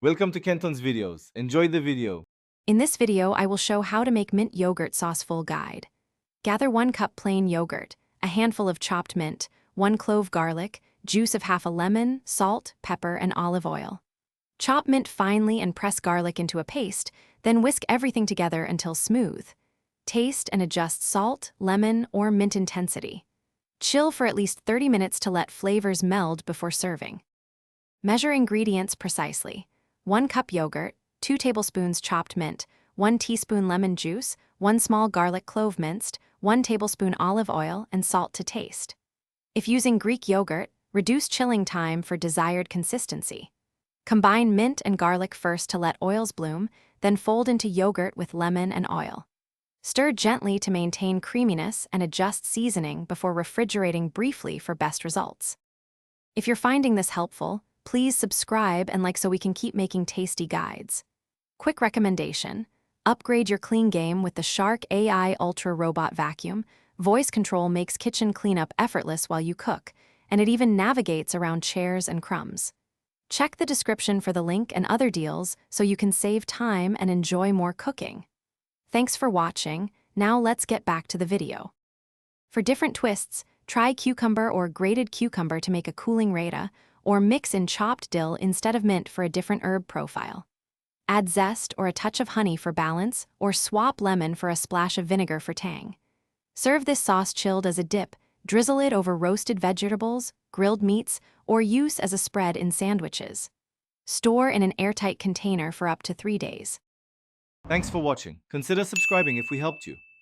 Welcome to Kenton's videos. Enjoy the video. In this video, I will show how to make mint yogurt sauce full guide. Gather 1 cup plain yogurt, a handful of chopped mint, 1 clove garlic, juice of half a lemon, salt, pepper, and olive oil. Chop mint finely and press garlic into a paste, then whisk everything together until smooth. Taste and adjust salt, lemon, or mint intensity. Chill for at least 30 minutes to let flavors meld before serving. Measure ingredients precisely. 1 cup yogurt, 2 tablespoons chopped mint, 1 teaspoon lemon juice, 1 small garlic clove minced, 1 tablespoon olive oil, and salt to taste. If using Greek yogurt, reduce chilling time for desired consistency. Combine mint and garlic first to let oils bloom, then fold into yogurt with lemon and oil. Stir gently to maintain creaminess and adjust seasoning before refrigerating briefly for best results. If you're finding this helpful, please subscribe and like so we can keep making tasty guides. Quick recommendation: upgrade your clean game with the Shark AI Ultra Robot Vacuum. Voice control makes kitchen cleanup effortless while you cook, and it even navigates around chairs and crumbs. Check the description for the link and other deals so you can save time and enjoy more cooking. Thanks for watching. Now let's get back to the video. For different twists, try cucumber or grated cucumber to make a cooling raita, or mix in chopped dill instead of mint for a different herb profile. Add zest or a touch of honey for balance, or swap lemon for a splash of vinegar for tang. Serve this sauce chilled as a dip, drizzle it over roasted vegetables, grilled meats, or use as a spread in sandwiches. Store in an airtight container for up to 3 days. Thanks for watching. Consider subscribing if we helped you.